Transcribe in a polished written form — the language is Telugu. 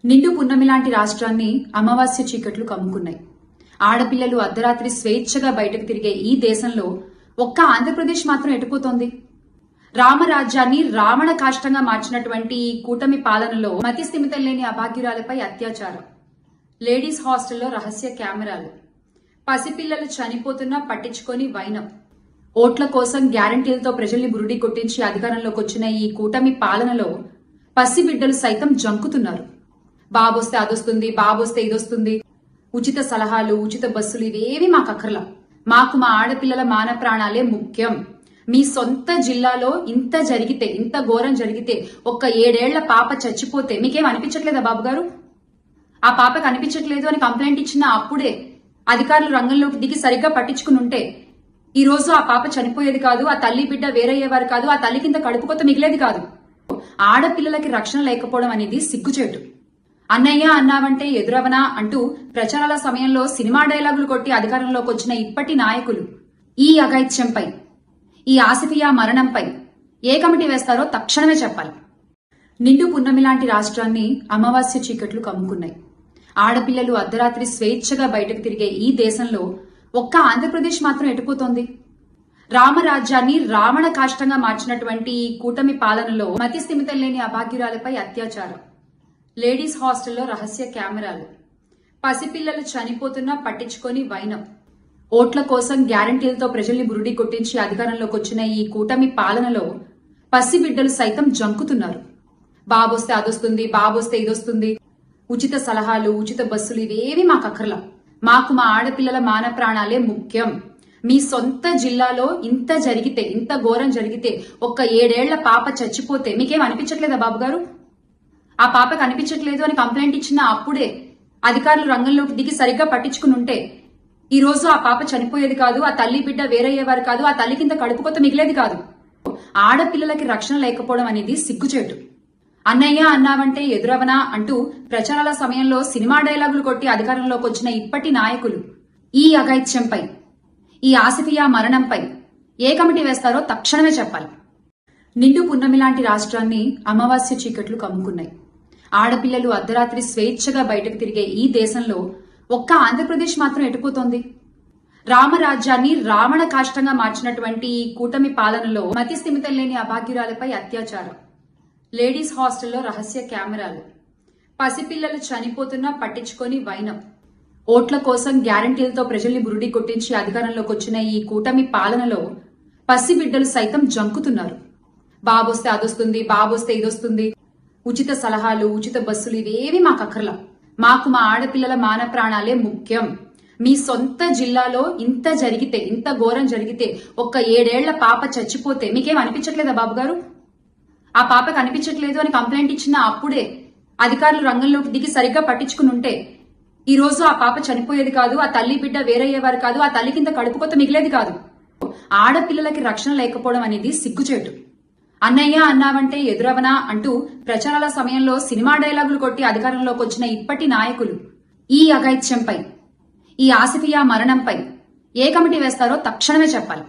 నిండు పున్నమి లాంటి రాష్ట్రాన్ని అమావాస్య చీకట్లు కమ్ముకున్నాయి. ఆడపిల్లలు అర్ధరాత్రి స్వేచ్ఛగా బయటకు తిరిగే ఈ దేశంలో ఒక్క ఆంధ్రప్రదేశ్ మాత్రం ఎటుపోతోంది. రామరాజ్యాన్ని రావణ కాష్టంగా మార్చినటువంటి ఈ కూటమి పాలనలో మతి స్థిమితం లేని అభాగ్యురాలపై అత్యాచారం, లేడీస్ హాస్టల్లో రహస్య కెమెరాలు, పసిపిల్లలు చనిపోతున్నా పట్టించుకొని వైనం, ఓట్ల కోసం గ్యారంటీలతో ప్రజల్ని బురుడి కొట్టించి అధికారంలోకి వచ్చిన ఈ కూటమి పాలనలో పసిబిడ్డలు సైతం జంకుతున్నారు. బాబొస్తే అదొస్తుంది, బాబొస్తే ఇదొస్తుంది, ఉచిత సలహాలు, ఉచిత బస్సులు ఇవేవి మాకు అక్కర్లా, మాకు మా ఆడపిల్లల మాన ప్రాణాలే ముఖ్యం. మీ సొంత జిల్లాలో ఇంత జరిగితే, ఇంత ఘోరం జరిగితే, ఒక్క 7 ఏళ్ల పాప చచ్చిపోతే మీకేం అనిపించట్లేదా బాబు గారు? ఆ పాపకు అనిపించట్లేదు అని కంప్లైంట్ ఇచ్చిన అప్పుడే అధికారులు రంగంలోకి దిగి సరిగ్గా పట్టించుకుని ఉంటే ఈ రోజు ఆ పాప చనిపోయేది కాదు, ఆ తల్లి బిడ్డ వేరయ్యేవారు కాదు, ఆ తల్లి కింద కడుపు కొత్త మిగిలేది కాదు. ఆడపిల్లలకి రక్షణ లేకపోవడం అనేది సిగ్గుచేటు. అన్నయ్య అన్నావంటే ఎదురవనా అంటూ ప్రచారాల సమయంలో సినిమా డైలాగులు కొట్టి అధికారంలోకి వచ్చిన ఇప్పటి నాయకులు ఈ అఘాయిత్యంపై, ఈ ఆసిఫియా మరణంపై ఏ కమిటీ వేస్తారో తక్షణమే చెప్పాలి. నిండు పున్నమి లాంటి రాష్ట్రాన్ని అమావాస్య చీకట్లు కమ్ముకున్నాయి. ఆడపిల్లలు అర్ధరాత్రి స్వేచ్ఛగా బయటకు తిరిగే ఈ దేశంలో ఒక్క ఆంధ్రప్రదేశ్ మాత్రం ఎటుపోతోంది. రామరాజ్యాన్ని రావణ కాష్టంగా మార్చినటువంటి ఈ కూటమి పాలనలో మతి స్థిమితం లేని అభాగ్యురాలపై అత్యాచారం, లేడీస్ హాస్టల్లో రహస్య కెమెరాలు, పసిపిల్లలు చనిపోతున్నా పట్టించుకొని వైనం, ఓట్ల కోసం గ్యారంటీలతో ప్రజల్ని బురుడి కొట్టించి అధికారంలోకి వచ్చిన ఈ కూటమి పాలనలో పసిబిడ్డలు సైతం జంకుతున్నారు. బాబొస్తే అదొస్తుంది, బాబొస్తే ఇదొస్తుంది, ఉచిత సలహాలు, ఉచిత బస్సులు ఇవేవి మాకు అక్కర్లా, మాకు మా ఆడపిల్లల మాన ప్రాణాలే ముఖ్యం. మీ సొంత జిల్లాలో ఇంత జరిగితే, ఇంత ఘోరం జరిగితే, ఒక్క 7 ఏళ్ల పాప చచ్చిపోతే మీకేం అనిపించట్లేదా బాబు గారు? ఆ పాపకు అనిపించట్లేదు అని కంప్లైంట్ ఇచ్చిన అప్పుడే అధికారులు రంగంలోకి దిగి సరిగ్గా పట్టించుకుని ఉంటే ఈ రోజు ఆ పాప చనిపోయేది కాదు, ఆ తల్లి బిడ్డ వేరయ్యేవారు కాదు, ఆ తల్లి కింద కడుపు కొత్త మిగిలేది కాదు. ఆడపిల్లలకి రక్షణ లేకపోవడం అనేది సిగ్గుచేటు. అన్నయ్య అన్నావంటే ఎదురవనా అంటూ ప్రచారాల సమయంలో సినిమా డైలాగులు కొట్టి అధికారంలోకి వచ్చిన ఇప్పటి నాయకులు ఈ అఘాయిత్యంపై, ఈ ఆసిఫియా మరణంపై ఏ కమిటీ వేస్తారో తక్షణమే చెప్పాలి. నిండు పున్నమి లాంటి రాష్ట్రాన్ని అమావాస్య చీకట్లు కమ్ముకున్నాయి. ఆడపిల్లలు అర్ధరాత్రి స్వేచ్ఛగా బయటకు తిరిగే ఈ దేశంలో ఒక్క ఆంధ్రప్రదేశ్ మాత్రం ఎటుపోతోంది. రామరాజ్యాన్ని రావణ కాష్టంగా మార్చినటువంటి ఈ కూటమి పాలనలో మతి స్థిమితం లేని అభాగ్యురాలపై అత్యాచారం, లేడీస్ హాస్టల్లో రహస్య కెమెరాలు, పసిపిల్లలు చనిపోతున్నా పట్టించుకొని వైనం, ఓట్ల కోసం గ్యారంటీలతో ప్రజల్ని బురుడి కొట్టించి అధికారంలోకి వచ్చిన ఈ కూటమి పాలనలో పసిబిడ్డలు సైతం జంకుతున్నారు. బాబొస్తే అదొస్తుంది, బాబొస్తే ఇదొస్తుంది, ఉచిత సలహాలు, ఉచిత బస్సులు ఇవేవి మాకు అక్కర్లా, మాకు మా ఆడపిల్లల మాన ప్రాణాలే ముఖ్యం. మీ సొంత జిల్లాలో ఇంత జరిగితే, ఇంత ఘోరం జరిగితే, ఒక్క 7 ఏళ్ల పాప చచ్చిపోతే మీకేం అనిపించట్లేదా బాబు గారు? ఆ పాపకు అనిపించట్లేదు అని కంప్లైంట్ ఇచ్చిన అప్పుడే అధికారులు రంగంలోకి దిగి సరిగ్గా పట్టించుకుని ఉంటే ఈ రోజు ఆ పాప చనిపోయేది కాదు, ఆ తల్లి బిడ్డ వేరయ్యేవారు కాదు, ఆ తల్లి కింద కడుపు కొత్త మిగిలేది కాదు. ఆడపిల్లలకి రక్షణ లేకపోవడం అనేది సిగ్గుచేటు. అన్నయ్య అన్నావంటే ఎదురవనా అంటూ ప్రచారాల సమయంలో సినిమా డైలాగులు కొట్టి అధికారంలోకి వచ్చిన ఇప్పటి నాయకులు ఈ అఘాయిత్యంపై, ఈ ఆసిఫియా మరణంపై ఏ కమిటీ వేస్తారో తక్షణమే చెప్పాలి.